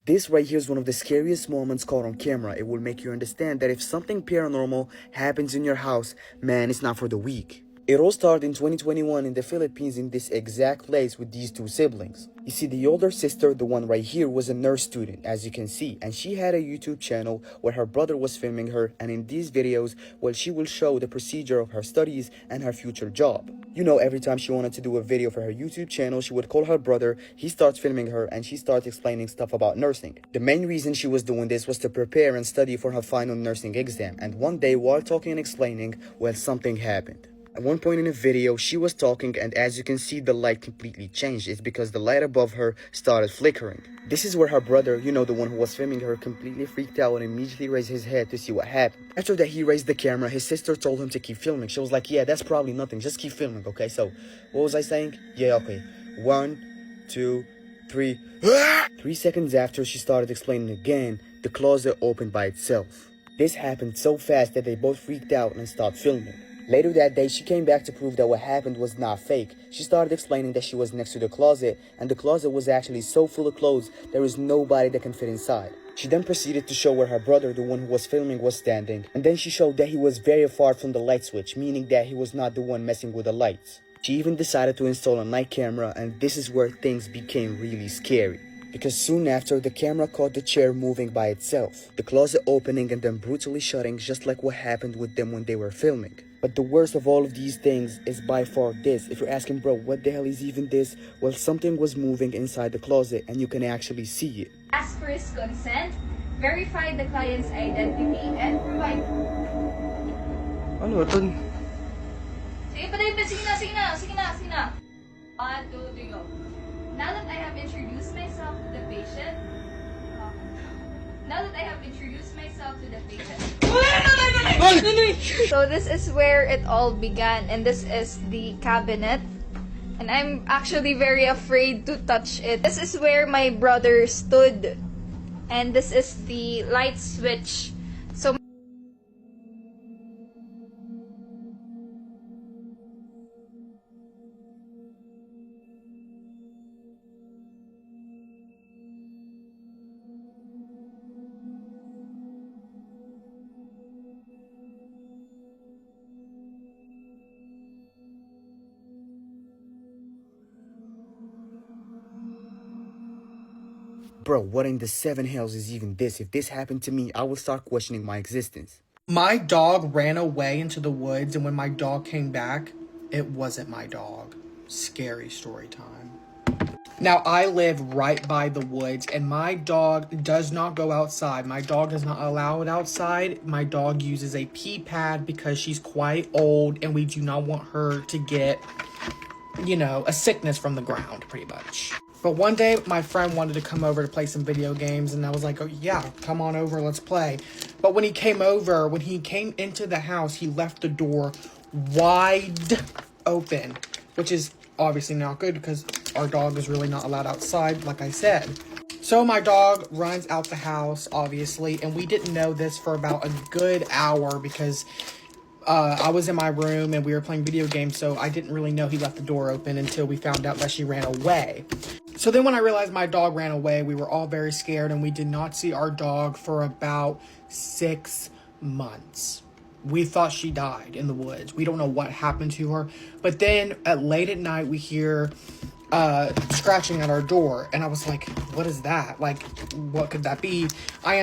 This right here is one of the scariest moments caught on camera. It will make you understand that if something paranormal happens in your house, man, it's not for the weak. It all started in 2021 in the Philippines in this exact place with these two siblings. You see, the older sister, the one right here, was a nurse student, as you can see, and she had a YouTube channel where her brother was filming her, and in these videos, well, she will show the procedure of her studies and her future job. You know, every time she wanted to do a video for her YouTube channel, she would call her brother, he starts filming her, and she starts explaining stuff about nursing. The main reason she was doing this was to prepare and study for her final nursing exam, and one day, while talking and explaining, well, something happened. At one point in the video, she was talking, and as you can see, the light completely changed. It's because the light above her started flickering. This is where her brother, you know, the one who was filming her, completely freaked out and immediately raised his head to see what happened. After that, he raised the camera. His sister told him to keep filming. She was like, yeah, that's probably nothing. Just keep filming, okay? So, what was I saying? Yeah, okay. 1, 2, 3. 3 seconds after she started explaining again, the closet opened by itself. This happened so fast that they both freaked out and stopped filming. Later that day, she came back to prove that what happened was not fake. She started explaining that she was next to the closet, and the closet was actually so full of clothes, there was nobody that can fit inside. She then proceeded to show where her brother, the one who was filming, was standing, and then she showed that he was very far from the light switch, meaning that he was not the one messing with the lights. She even decided to install a night camera, and this is where things became really scary. Because soon after, the camera caught the chair moving by itself, the closet opening and then brutally shutting, just like what happened with them when they were filming. But the worst of all of these things is by far this. If you're asking, bro, what the hell is even this? Well, something was moving inside the closet and you can actually see it. Ask for his consent, verify the client's identity, and provide... Ano ito? Sige pa rin, sige na. 1, 2, 3, go. Now that I have introduced myself to the patient, So this is where it all began, and this is the cabinet, and I'm actually very afraid to touch it. This is where my brother stood, and this is the light switch. So Bro, what in the 7 hells is even this? If this happened to me, I will start questioning my existence. My dog ran away into the woods, and when my dog came back, it wasn't my dog. Scary story time. Now, I live right by the woods, and my dog does not go outside. My dog does not allow it outside. My dog uses a pee pad because she's quite old, and we do not want her to get, you know, a sickness from the ground, pretty much. But one day, my friend wanted to come over to play some video games, and I was like, oh, yeah, come on over, let's play. But when he came over, when he came into the house, he left the door wide open, which is obviously not good because our dog is really not allowed outside, like I said. So my dog runs out the house, obviously, and we didn't know this for about a good hour because I was in my room and we were playing video games, so I didn't really know he left the door open until we found out that she ran away. So then when I realized my dog ran away, we were all very scared, and we did not see our dog for about 6 months. We thought she died in the woods. We don't know what happened to her. But then late at night, we hear scratching at our door, and I was like, what is that? Like, what could that be? I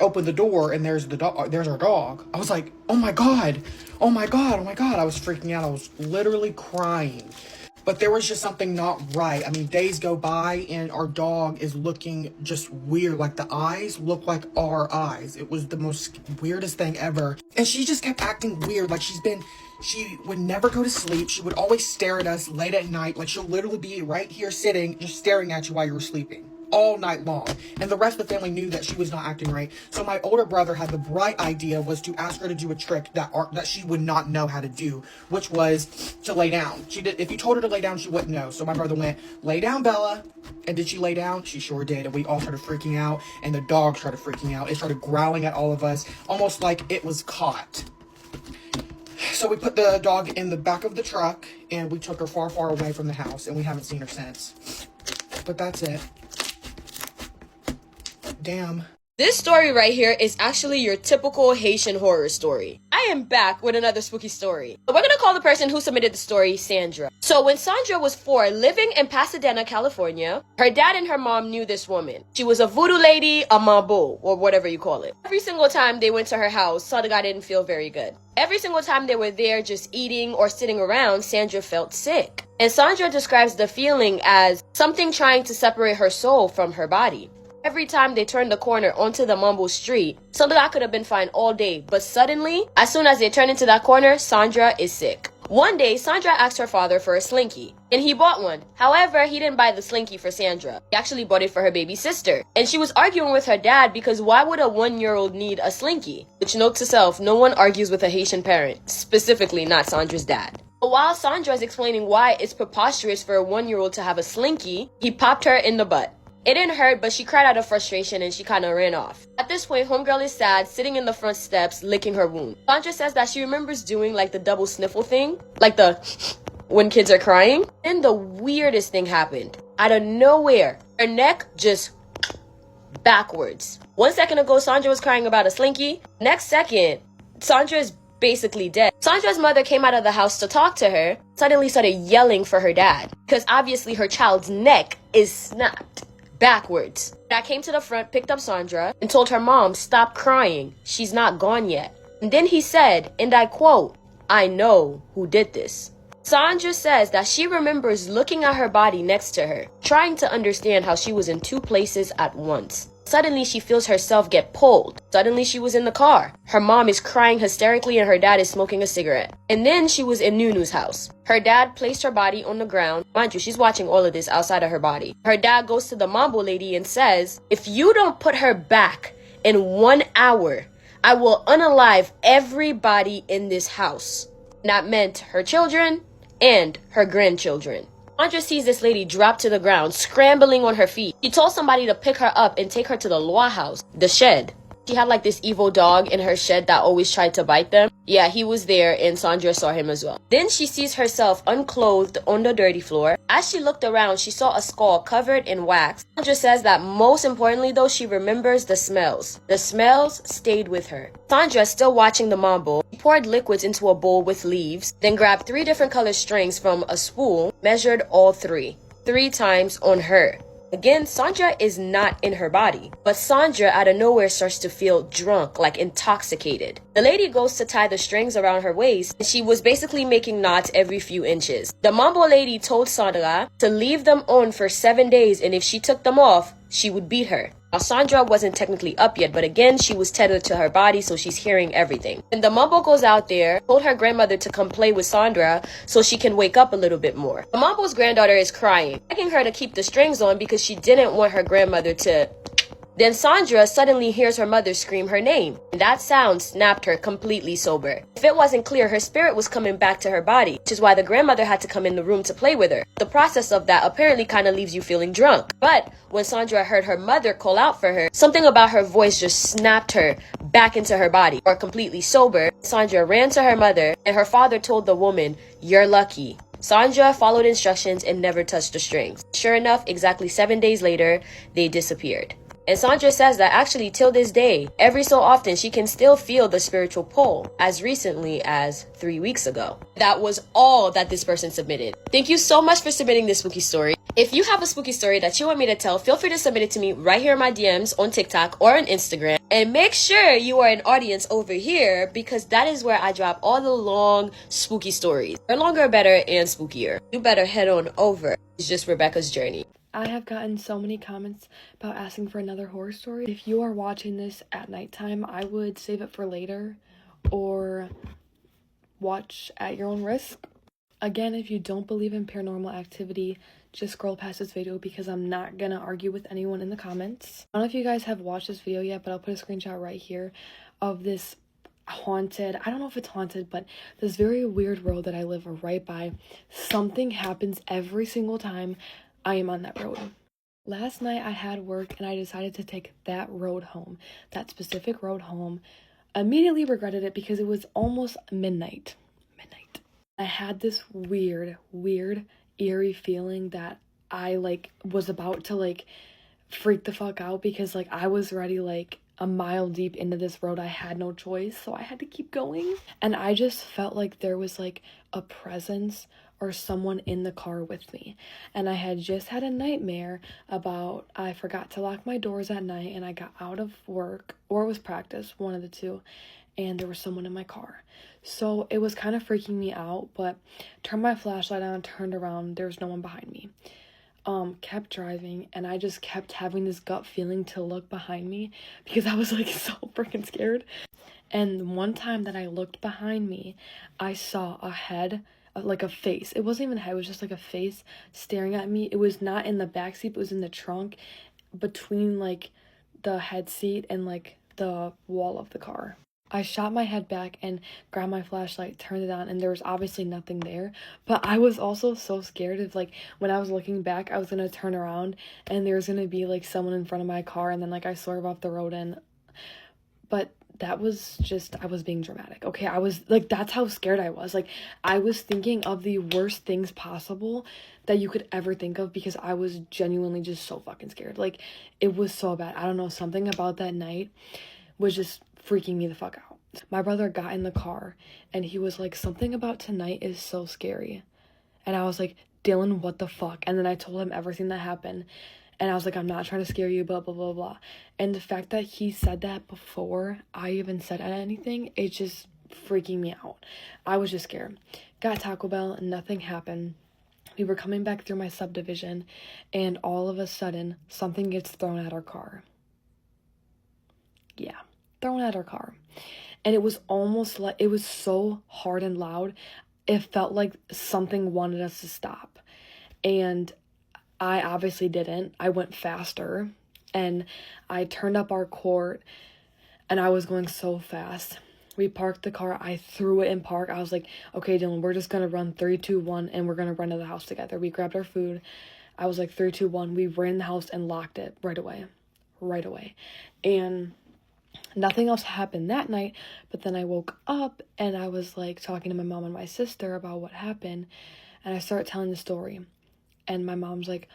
opened the door, and there's our dog. I was like, oh my god. I was freaking out. I was literally crying. But there was just something not right. I mean, days go by and our dog is looking just weird. Like, the eyes look like our eyes. It was the most weirdest thing ever. And she just kept acting weird. Like, she would never go to sleep. She would always stare at us late at night. Like, she'll literally be right here sitting, just staring at you while you were sleeping. All night long. And the rest of the family knew that she was not acting right. So my older brother had the bright idea was to ask her to do a trick that she would not know how to do, which was to lay down. If you told her to lay down, she wouldn't know. So my brother went, lay down, Bella. And did she lay down? She sure did. And we all started freaking out, and the dog started freaking out. It started growling at all of us, almost like it was caught. So we put the dog in the back of the truck, and we took her far, far away from the house, and we haven't seen her since. But that's it. Damn. This story right here is actually your typical Haitian horror story. I am back with another spooky story. We're gonna call the person who submitted the story Sandra. So when Sandra was 4, living in Pasadena, California, her dad and her mom knew this woman. She was a voodoo lady, a mambo, or whatever you call it. Every single time they went to her house, Sandra didn't feel very good. Every single time they were there just eating or sitting around, Sandra felt sick. And Sandra describes the feeling as something trying to separate her soul from her body. Every time they turned the corner onto the Mumble Street, Sandra could have been fine all day, but suddenly, as soon as they turn into that corner, Sandra is sick. One day, Sandra asked her father for a slinky, and he bought one. However, he didn't buy the slinky for Sandra. He actually bought it for her baby sister. And she was arguing with her dad because why would a 1-year-old need a slinky? Which, note to self, no one argues with a Haitian parent, specifically not Sandra's dad. But while Sandra is explaining why it's preposterous for a 1-year-old to have a slinky, he popped her in the butt. It didn't hurt, but she cried out of frustration and she kind of ran off. At this point, homegirl is sad, sitting in the front steps, licking her wound. Sandra says that she remembers doing like the double sniffle thing, like the when kids are crying. Then the weirdest thing happened. Out of nowhere, her neck just backwards. 1 second ago, Sandra was crying about a slinky. Next second, Sandra is basically dead. Sandra's mother came out of the house to talk to her, suddenly started yelling for her dad, because obviously her child's neck is snapped backwards. Dad came to the front, picked up Sandra, and told her mom, stop crying. She's not gone yet. And then he said, and I quote, I know who did this. Sandra says that she remembers looking at her body next to her, trying to understand how she was in 2 places at once. Suddenly, she feels herself get pulled. Suddenly, she was in the car. Her mom is crying hysterically and her dad is smoking a cigarette. And then she was in Nunu's house. Her dad placed her body on the ground. Mind you, she's watching all of this outside of her body. Her dad goes to the mambo lady and says, if you don't put her back in 1 hour, I will unalive everybody in this house. And that meant her children and her grandchildren. Sandra sees this lady drop to the ground, scrambling on her feet. She told somebody to pick her up and take her to the law house, the shed. She had like this evil dog in her shed that always tried to bite them. Yeah, he was there and Sandra saw him as well. Then she sees herself unclothed on the dirty floor. As she looked around, she saw a skull covered in wax. Sandra says that most importantly though, she remembers the smells. The smells stayed with her. Sandra, still watching the mambo, poured liquids into a bowl with leaves, then grabbed 3 different color strings from a spool, measured all 3 times on her. Again, Sandra is not in her body, but Sandra out of nowhere starts to feel drunk, like intoxicated. The lady goes to tie the strings around her waist, and she was basically making knots every few inches. The mambo lady told Sandra to leave them on for 7 days, and if she took them off, she would beat her. Now, Sandra wasn't technically up yet, but again, she was tethered to her body, so she's hearing everything. And the mambo goes out there, told her grandmother to come play with Sandra so she can wake up a little bit more. The mambo's granddaughter is crying, begging her to keep the strings on because she didn't want her grandmother to... Then Sandra suddenly hears her mother scream her name, and that sound snapped her completely sober. If it wasn't clear, her spirit was coming back to her body, which is why the grandmother had to come in the room to play with her. The process of that apparently kind of leaves you feeling drunk. But when Sandra heard her mother call out for her, something about her voice just snapped her back into her body. Or completely sober, Sandra ran to her mother, and her father told the woman, "You're lucky." Sandra followed instructions and never touched the strings. Sure enough, exactly 7 days later, they disappeared. And Sandra says that actually till this day, every so often she can still feel the spiritual pull, as recently as 3 weeks ago. That was all that this person submitted. Thank you so much for submitting this spooky story. If you have a spooky story that you want me to tell, feel free to submit it to me right here in my DMs on TikTok or on Instagram. And make sure you are an audience over here because that is where I drop all the long spooky stories. They're longer, better, and spookier. You better head on over. It's just Rebecca's journey. I have gotten so many comments about asking for another horror story. If you are watching this at nighttime, I would save it for later or watch at your own risk. Again, if you don't believe in paranormal activity, just scroll past this video because I'm not gonna argue with anyone in the comments. I don't know if you guys have watched this video yet, but I'll put a screenshot right here of this haunted, I don't know if it's haunted, but this very weird road that I live right by. Something happens every single time I am on that road. Last night I had work and I decided to take that road home, that specific road home. Immediately regretted it because it was almost midnight. I had this weird, eerie feeling that I was about to freaked the fuck out because like I was already like a mile deep into this road. I had no choice, so I had to keep going. And I just felt like there was like a presence or someone in the car with me. And I had just had a nightmare about I forgot to lock my doors at night and I got out of work, or it was practice, one of the two, and there was someone in my car. So it was kind of freaking me out, but turned my flashlight on, turned around, there was no one behind me. Kept driving, and I just kept having this gut feeling to look behind me because I was like so freaking scared. And one time that I looked behind me, I saw a head, like a face. It wasn't even a head, it was just like a face staring at me. It was not in the back seat, it was in the trunk between like the head seat and like the wall of the car. I shot my head back and grabbed my flashlight, turned it on, and there was obviously nothing there. But I was also so scared of, like, when I was looking back, I was going to turn around and there was going to be, like, someone in front of my car and then, like, I swerve off the road and... But that was just... I was being dramatic, okay? I was, like, that's how scared I was. Like, I was thinking of the worst things possible that you could ever think of because I was genuinely just so fucking scared. Like, it was so bad. I don't know, something about that night was just freaking me the fuck out. My brother got in the car and he was like, something about tonight is so scary. And I was like, Dylan, what the fuck? And then I told him everything that happened. And I was like, I'm not trying to scare you, blah, blah, blah, blah. And the fact that he said that before I even said anything, it's just freaking me out. I was just scared. Got Taco Bell and nothing happened. We were coming back through my subdivision and all of a sudden something gets thrown at our car. Yeah, thrown at our car. And it was almost like, it was so hard and loud, it felt like something wanted us to stop. And I obviously didn't. I went faster and I turned up our court and I was going so fast. We parked the car, I threw it in park. I was like, okay, Dylan, we're just gonna run 3, 2, 1 and we're gonna run to the house together. We grabbed our food. I was like, 3, 2, 1. We ran in the house and locked it right away. And nothing else happened that night, but then I woke up and I was like talking to my mom and my sister about what happened, and I started telling the story, and my mom's like,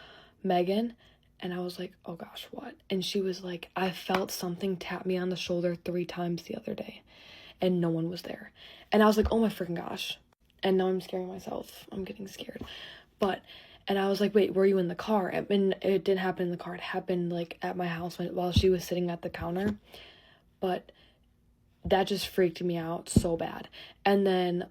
Megan, and I was like, oh gosh, what? And she was like, I felt something tap me on the shoulder 3 times the other day and no one was there. And I was like, oh my freaking gosh. And now I'm scaring myself. I'm getting scared. And I was like, wait, were you in the car? And it didn't happen in the car. It happened like at my house while she was sitting at the counter. But that just freaked me out so bad. And then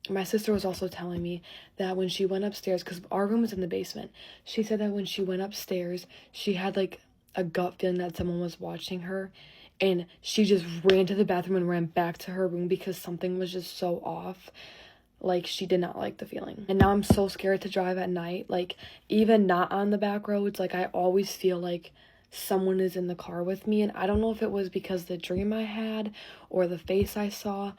my sister was also telling me that when she went upstairs, because our room was in the basement, she said that when she went upstairs, she had like a gut feeling that someone was watching her, and she just ran to the bathroom and ran back to her room because something was just so off. Like, she did not like the feeling. And now I'm so scared to drive at night. Like, even not on the back roads, like, I always feel like someone is in the car with me. And I don't know if it was because the dream I had or the face I saw,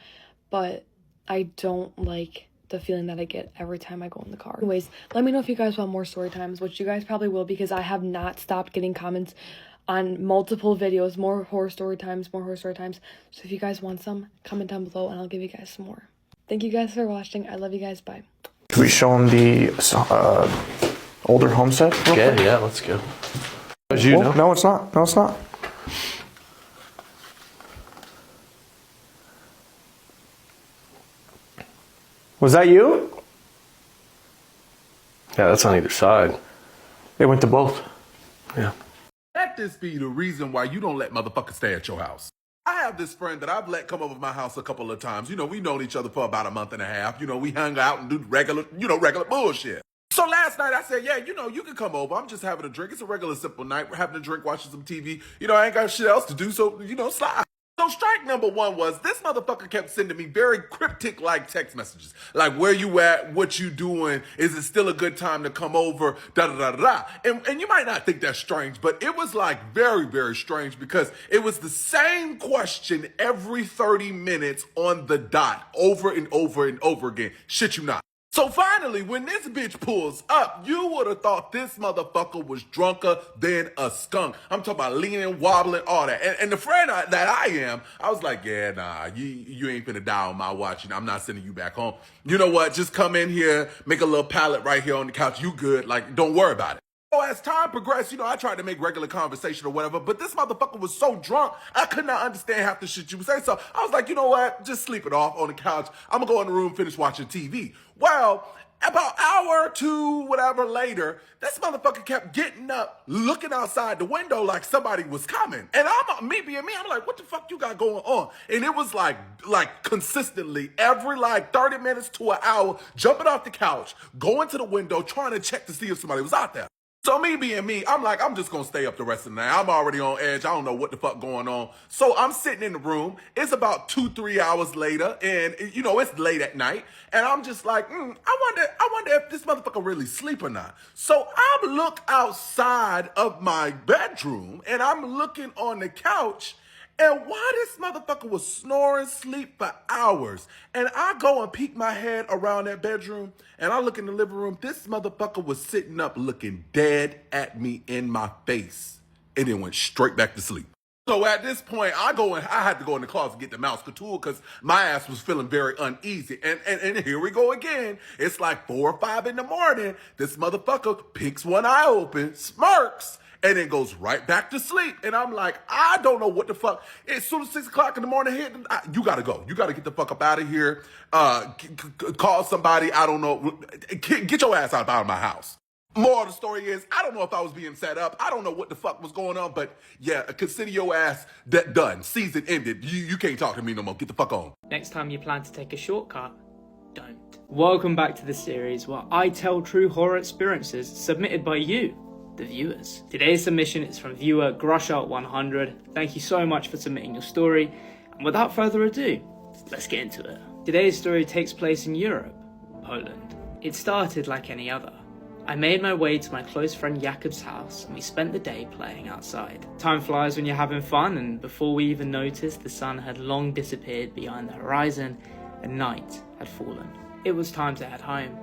but I don't like the feeling that I get every time I go in the car. Anyways, let me know if you guys want more story times, which you guys probably will, because I have not stopped getting comments on multiple videos, more horror story times. So if you guys want some, comment down below and I'll give you guys some more. Thank you guys for watching. I love you guys. Bye. Can we show them the older homestead? Yeah, let's go. As you know. No, it's not. No, it's not. Was that you? Yeah, that's on either side. They went to both. Yeah. Let this be the reason why you don't let motherfuckers stay at your house. I have this friend that I've let come over to my house a couple of times. You know, we've known each other for about a month and a half. You know, we hung out and do regular bullshit. So last night I said, yeah, you know, you can come over. I'm just having a drink. It's a regular simple night. We're having a drink, watching some TV. You know, I ain't got shit else to do, so, you know, slide. So strike number one was this motherfucker kept sending me very cryptic like text messages. Like, where you at? What you doing? Is it still a good time to come over? Da da da da. And you might not think that's strange, but it was like very, very strange because it was the same question every 30 minutes on the dot over and over and over again. Shit you not. So finally, when this bitch pulls up, you would have thought this motherfucker was drunker than a skunk. I'm talking about leaning, wobbling, all that. And the friend that I am, I was like, yeah, nah, you ain't finna die on my watch. I'm not sending you back home. You know what? Just come in here, make a little pallet right here on the couch. You good. Like, don't worry about it. So as time progressed, I tried to make regular conversation or whatever, but this motherfucker was so drunk, I could not understand half the shit you were saying. So I was like, you know what? Just sleep it off on the couch. I'm gonna go in the room, finish watching TV. Well, about an hour or two, whatever later, this motherfucker kept getting up, looking outside the window like somebody was coming. And me being me, I'm like, what the fuck you got going on? And it was like consistently every 30 minutes to an hour, jumping off the couch, going to the window, trying to check to see if somebody was out there. So me being me, I'm like, I'm just gonna stay up the rest of the night. I'm already on edge. I don't know what the fuck going on. So I'm sitting in the room. It's about 2-3 hours later, and it's late at night. And I'm just like, I wonder if this motherfucker really sleep or not. So I look outside of my bedroom, and I'm looking on the couch. And why this motherfucker was snoring sleep for hours. And I go and peek my head around that bedroom, and I look in the living room. This motherfucker was sitting up looking dead at me in my face, and then went straight back to sleep. So at this point, I had to go in the closet and get the mouse couture because my ass was feeling very uneasy. And here we go again. It's like 4 or 5 in the morning. This motherfucker peeks one eye open, smirks, and then goes right back to sleep. And I'm like, I don't know what the fuck. As soon as 6 o'clock in the morning hit, you gotta go. You gotta get the fuck up out of here. Call somebody. I don't know. Get your ass out of my house. More of the story is, I don't know if I was being set up. I don't know what the fuck was going on, but yeah, consider your ass done. Season ended. You can't talk to me no more. Get the fuck on. Next time you plan to take a shortcut, don't. Welcome back to the series where I tell true horror experiences submitted by you, the viewers. Today's submission is from viewer Grushout100. Thank you so much for submitting your story. And without further ado, let's get into it. Today's story takes place in Europe, Poland. It started like any other. I made my way to my close friend Jakub's house and we spent the day playing outside. Time flies when you're having fun, and before we even noticed, the sun had long disappeared behind the horizon and night had fallen. It was time to head home,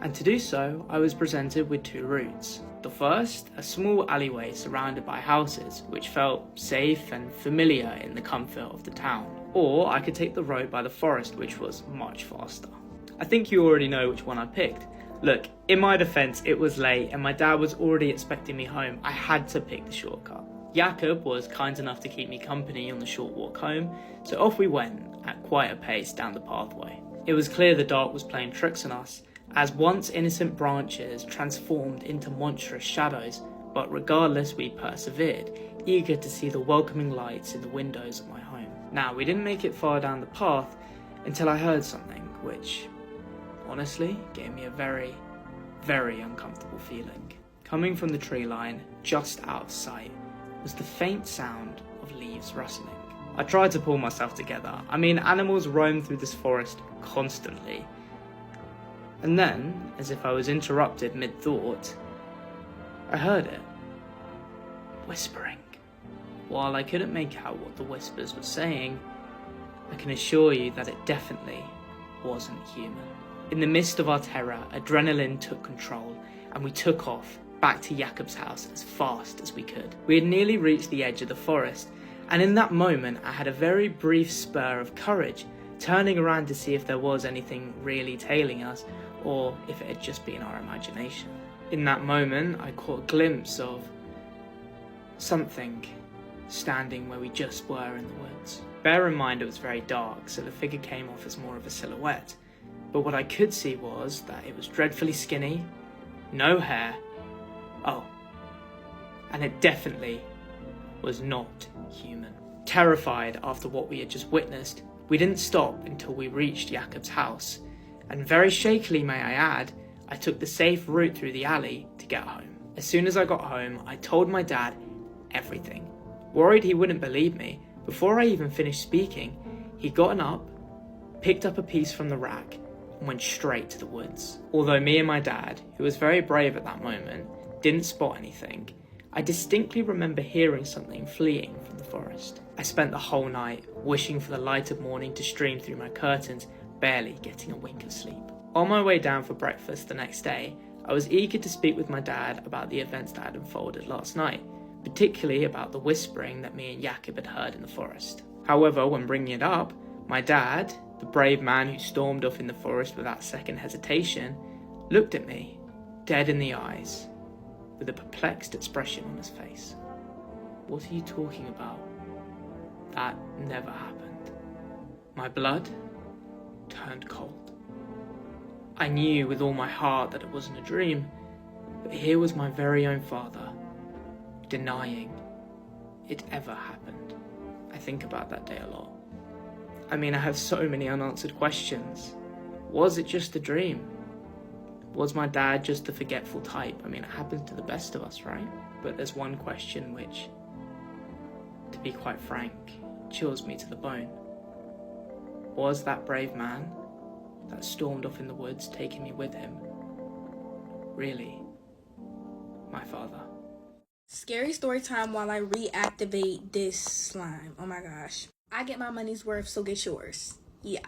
and to do so, I was presented with 2 routes. The first, a small alleyway surrounded by houses, which felt safe and familiar in the comfort of the town. Or I could take the road by the forest, which was much faster. I think you already know which one I picked. Look, in my defense, it was late and my dad was already expecting me home. I had to pick the shortcut. Jakub was kind enough to keep me company on the short walk home, so off we went at quite a pace down the pathway. It was clear the dark was playing tricks on us, as once innocent branches transformed into monstrous shadows, but regardless we persevered, eager to see the welcoming lights in the windows of my home. Now, we didn't make it far down the path until I heard something which honestly gave me a very, very uncomfortable feeling. Coming from the tree line, just out of sight, was the faint sound of leaves rustling. I tried to pull myself together. I mean, animals roam through this forest constantly. And then, as if I was interrupted mid-thought, I heard it. Whispering. While I couldn't make out what the whispers were saying, I can assure you that it definitely wasn't human. In the midst of our terror, adrenaline took control, and we took off back to Jakub's house as fast as we could. We had nearly reached the edge of the forest, and in that moment I had a very brief spur of courage, turning around to see if there was anything really tailing us, or if it had just been our imagination. In that moment, I caught a glimpse of something standing where we just were in the woods. Bear in mind it was very dark, so the figure came off as more of a silhouette. But what I could see was that it was dreadfully skinny, no hair, and it definitely was not human. Terrified after what we had just witnessed, we didn't stop until we reached Jakub's house, and very shakily, may I add, I took the safe route through the alley to get home. As soon as I got home, I told my dad everything. Worried he wouldn't believe me, before I even finished speaking, he'd gotten up, picked up a piece from the rack, and went straight to the woods. Although me and my dad, who was very brave at that moment, didn't spot anything, I distinctly remember hearing something fleeing from the forest. I spent the whole night wishing for the light of morning to stream through my curtains, barely getting a wink of sleep. On my way down for breakfast the next day, I was eager to speak with my dad about the events that had unfolded last night, particularly about the whispering that me and Jakub had heard in the forest. However, when bringing it up, my dad, the brave man who stormed off in the forest without second hesitation, looked at me, dead in the eyes, with a perplexed expression on his face. What are you talking about? That never happened. My blood turned cold. I knew with all my heart that it wasn't a dream, but here was my very own father, denying it ever happened. I think about that day a lot. I mean, I have so many unanswered questions. Was it just a dream? Was my dad just a forgetful type? I mean, it happens to the best of us, right? But there's one question which, to be quite frank, chills me to the bone. Was that brave man that stormed off in the woods taking me with him really my father? Scary story time while I reactivate this slime. Oh my gosh. I get my money's worth, so get yours. Yeah.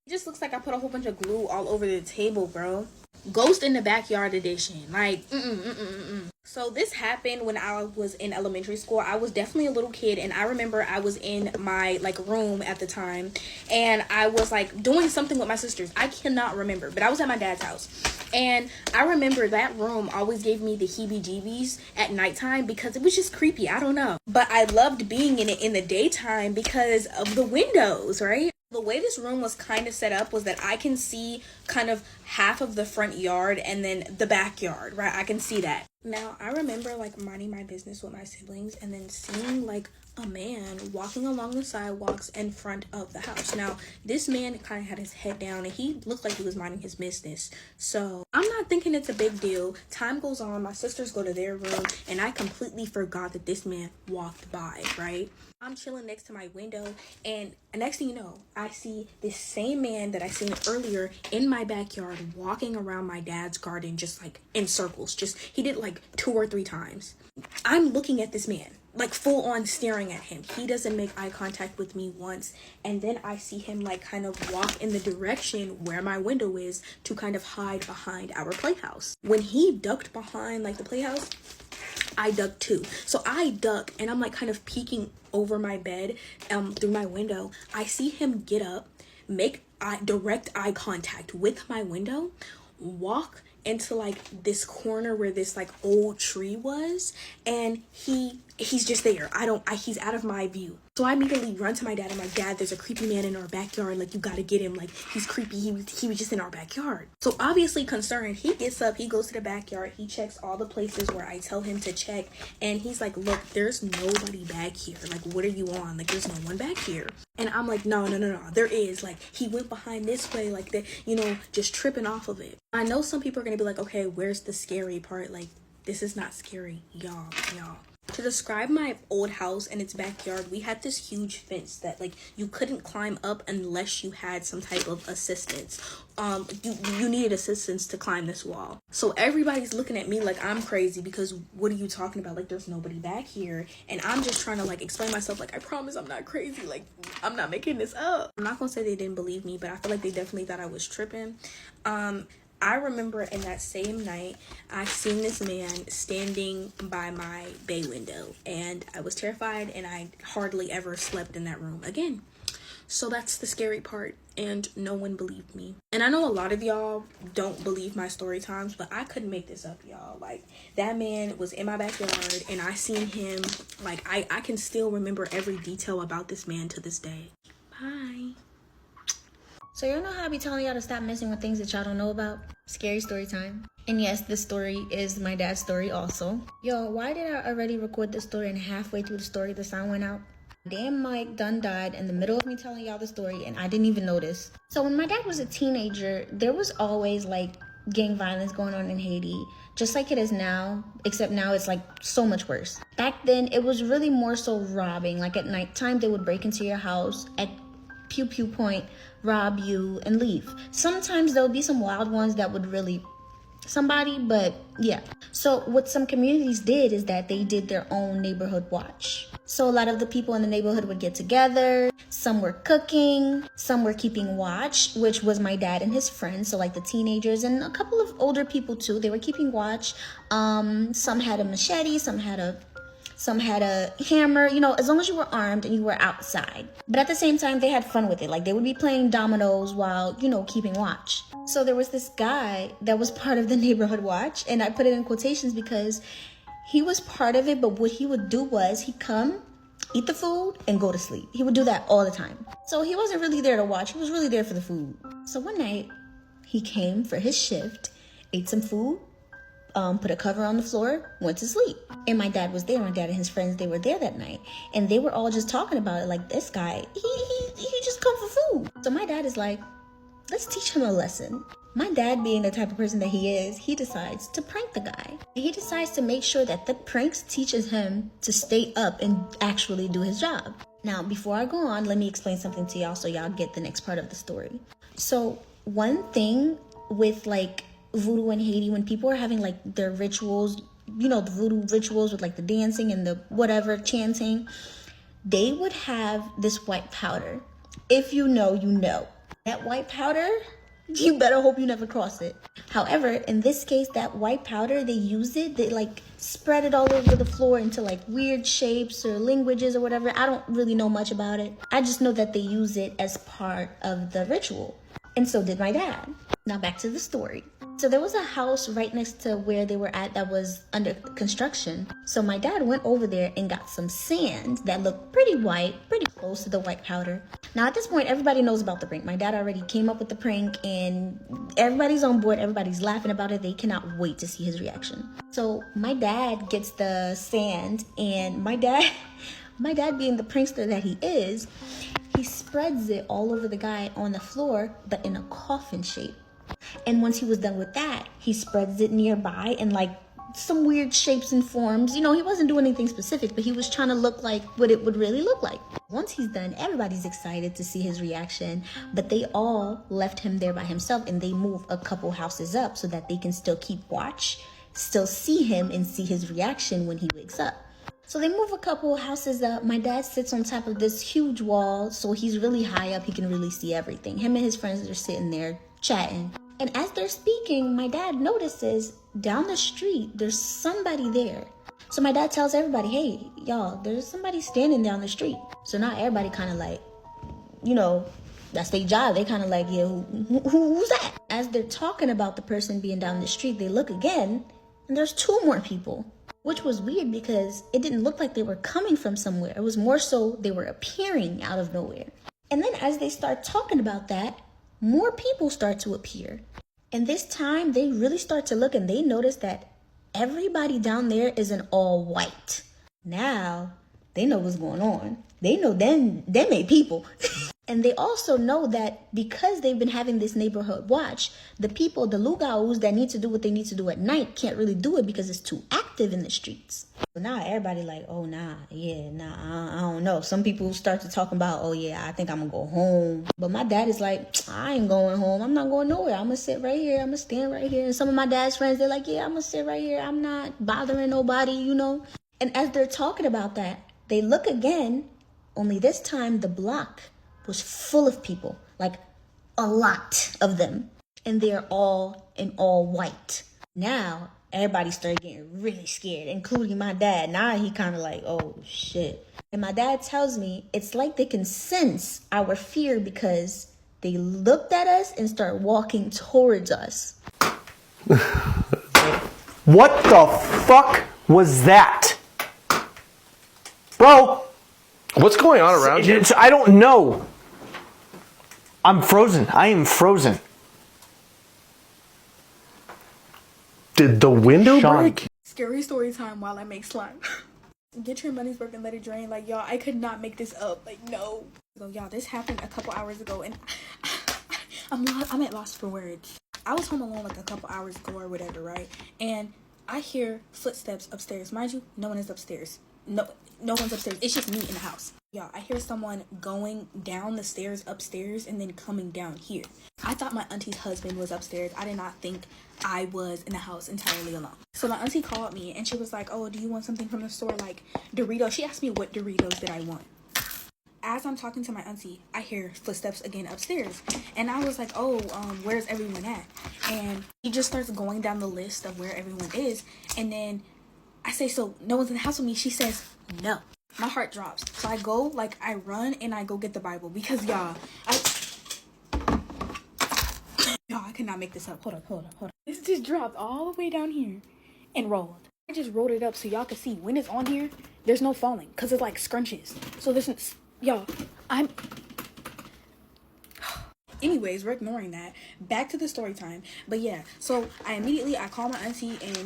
It just looks like I put a whole bunch of glue all over the table, bro. Ghost in the Backyard edition. Like, So this happened when I was in elementary school. I was definitely a little kid, and I remember I was in my room at the time, and I was doing something with my sisters. I cannot remember, but I was at my dad's house. And I remember that room always gave me the heebie-jeebies at nighttime because it was just creepy. I don't know. But I loved being in it in the daytime because of the windows, right? The way this room was kind of set up was that I can see kind of half of the front yard and then the backyard, right? I can see that. Now, I remember minding my business with my siblings and then seeing a man walking along the sidewalks in front of the house. Now, this man kind of had his head down and he looked like he was minding his business. So I'm not thinking it's a big deal. Time goes on, my sisters go to their room, and I completely forgot that this man walked by, right? I'm chilling next to my window, and next thing you know, I see this same man that I seen earlier in my backyard walking around my dad's garden just in circles. He did 2 or 3 times. I'm looking at this man, full on staring at him. He doesn't make eye contact with me once, and then I see him kind of walk in the direction where my window is to kind of hide behind our playhouse. When he ducked behind the playhouse, I ducked too. So I duck, and I'm kind of peeking over my bed through my window. I see him get up, make direct eye contact with my window, walk into this corner where this old tree was, and he's just there. He's out of my view. So I immediately run to my dad. I'm like, Dad, there's a creepy man in our backyard. You gotta get him. He's creepy. He was just in our backyard. So obviously concerned, he gets up, he goes to the backyard, he checks all the places where I tell him to check, and he's like, look, there's nobody back here. What are you on? There's no one back here. And I'm like, no, there is. He went behind this way, just tripping off of it. I know some people are gonna be like, okay, where's the scary part? This is not scary, y'all. To describe my old house and its backyard, we had this huge fence that you couldn't climb up unless you had some type of assistance. You needed assistance to climb this wall. So everybody's looking at me like I'm crazy because what are you talking about? There's nobody back here. And I'm just trying to explain myself, I promise I'm not crazy. I'm not making this up. I'm not gonna say they didn't believe me, but I feel like they definitely thought I was tripping. I remember in that same night, I seen this man standing by my bay window, and I was terrified, and I hardly ever slept in that room again. So that's the scary part, and no one believed me. And I know a lot of y'all don't believe my story times, but I couldn't make this up, y'all. That man was in my backyard, and I seen him, I can still remember every detail about this man to this day. Bye. So y'all know how I be telling y'all to stop messing with things that y'all don't know about? Scary story time. And yes, this story is my dad's story also. Yo, why did I already record this story and halfway through the story the sound went out? Damn mic done died in the middle of me telling y'all the story and I didn't even notice. So when my dad was a teenager, there was always gang violence going on in Haiti. Just like it is now, except now it's so much worse. Back then, it was really more so robbing. At nighttime, they would break into your house at pew pew point, rob you, and leave. Sometimes there would be some wild ones that would really somebody, but yeah. So what some communities did is that they did their own neighborhood watch. So a lot of the people in the neighborhood would get together. Some were cooking, some were keeping watch, which was my dad and his friends. So the teenagers and a couple of older people too. They were keeping watch. Some had a machete, some Some had a hammer, you know, as long as you were armed and you were outside. But at the same time, they had fun with it. Like, they would be playing dominoes while, you know, keeping watch. So there was this guy that was part of the neighborhood watch, and I put it in quotations because he was part of it, but what he would do was he'd come, eat the food, and go to sleep. He would do that all the time. So he wasn't really there to watch. He was really there for the food. So one night, he came for his shift, ate some food, put a cover on the floor, went to sleep. And my dad was there. My dad and his friends, they were there that night. And they were all just talking about it. Like, this guy, he just come for food. So my dad is like, let's teach him a lesson. My dad, being the type of person that he is, he decides to prank the guy. And he decides to make sure that the pranks teaches him to stay up and actually do his job. Now, before I go on, let me explain something to y'all so y'all get the next part of the story. So one thing with like voodoo in Haiti, when people are having like their rituals, you know, the voodoo rituals with like the dancing and the whatever chanting, they would have this white powder. If you know, you know. That white powder, you better hope you never cross it. However, in this case, that white powder, they like spread it all over the floor into like weird shapes or languages or whatever. I don't really know much about it. I just know that they use it as part of the ritual. And so did my dad. Now back to the story. So there was a house right next to where they were at that was under construction. So my dad went over there and got some sand that looked pretty white, pretty close to the white powder. Now at this point, everybody knows about the prank. My dad already came up with the prank and everybody's on board. Everybody's laughing about it. They cannot wait to see his reaction. So my dad gets the sand, and my dad being the prankster that he is, he spreads it all over the guy on the floor, but in a coffin shape. And once he was done with that, he spreads it nearby in like some weird shapes and forms. You know, he wasn't doing anything specific, but he was trying to look like what it would really look like. Once he's done, everybody's excited to see his reaction, but they all left him there by himself, and they move a couple houses up so that they can still keep watch, still see him and see his reaction when he wakes up. So they move a couple houses up. My dad sits on top of this huge wall, so he's really high up. He can really see everything. Him and his friends are sitting there chatting. And as they're speaking, my dad notices down the street, there's somebody there. So my dad tells everybody, hey, y'all, there's somebody standing down the street. So now everybody kind of like, you know, that's their job. They kind of like, yeah, who's that? As they're talking about the person being down the street, they look again, and there's two more people. Which was weird because it didn't look like they were coming from somewhere. It was more so they were appearing out of nowhere. And then as they start talking about that, more people start to appear. And this time they really start to look, and they notice that everybody down there is in all white. Now they know what's going on. They know them ain't people. And they also know that because they've been having this neighborhood watch, the people, the lugaus that need to do what they need to do at night can't really do it because it's too active in the streets. So now everybody like, oh, I don't know. Some people start to talk about, oh, yeah, I think I'm going to go home. But my dad is like, I ain't going home. I'm not going nowhere. I'm going to sit right here. I'm going to stand right here. And some of my dad's friends, they're like, yeah, I'm going to sit right here. I'm not bothering nobody, you know. And as they're talking about that, they look again, only this time the block was full of people, like a lot of them, and they're all in all white. Now everybody started getting really scared, including my dad. Now he kind of like, oh shit. And my dad tells me it's like they can sense our fear because they looked at us and start walking towards us. What the fuck was that? Bro! What's going on around you? I don't know. I'm frozen. I am frozen. Did the window break? Scary story time while I make slime. Get your money's worth and let it drain. Like, y'all, I could not make this up. Like, no. So, y'all, this happened a couple hours ago, and I'm at lost for words. I was home alone like a couple hours ago or whatever, right? And I hear footsteps upstairs. Mind you, no one is upstairs. No one's upstairs. It's just me in the house. Y'all, I hear someone going down the stairs upstairs and then coming down here. I thought my auntie's husband was upstairs. I did not think I was in the house entirely alone. So my auntie called me and she was like, oh, do you want something from the store, like Doritos? She asked me what Doritos did I want. As I'm talking to my auntie, I hear footsteps again upstairs. And I was like, oh, where's everyone at? And he just starts going down the list of where everyone is. And then I say, so no one's in the house with me. She says, no. My heart drops. So I go, like, I run and I go get the Bible because y'all, I could not make this up. Hold up. This just dropped all the way down here and rolled. I just rolled it up so y'all can see when it's on here, there's no falling because it's like scrunches. So this is, y'all, anyways, we're ignoring that. Back to the story time. But yeah, so I call my auntie and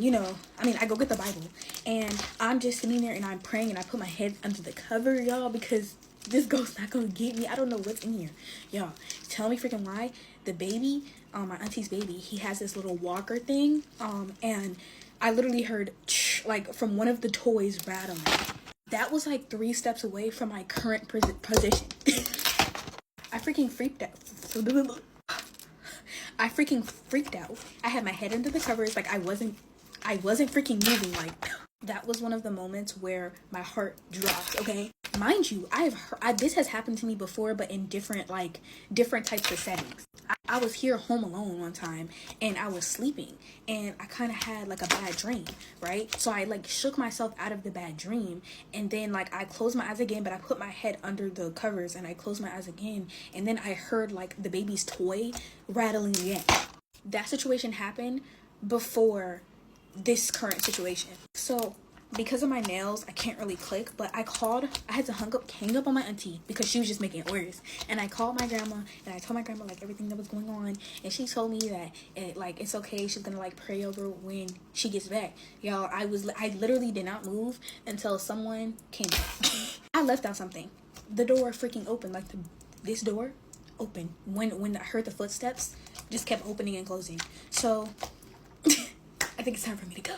I go get the Bible and I'm just sitting there and I'm praying and I put my head under the cover, y'all, because this ghost's not gonna get me. I don't know what's in here. Y'all, tell me freaking why. The baby, my auntie's baby, he has this little walker thing, and I literally heard like from one of the toys rattling. That was like 3 steps away from my current position. I freaking freaked out. I had my head under the covers, like I wasn't freaking moving. Like that was one of the moments where my heart dropped. Okay, mind you, this has happened to me before, but in different types of settings. I was here home alone one time and I was sleeping and I kind of had like a bad dream, right? So I like shook myself out of the bad dream and then like I closed my eyes again, but I put my head under the covers and I closed my eyes again and then I heard like the baby's toy rattling again. That situation happened before this current situation. So because of my nails, I can't really click, but I had to hang up on my auntie because she was just making it worse. And I called my grandma and I told my grandma like everything that was going on, and she told me that it's okay. She's gonna like pray over when she gets back. Y'all, I literally did not move until someone came back. I left out something. The door freaking opened, like this door opened when I heard the footsteps, just kept opening and closing. So I think it's time for me to go.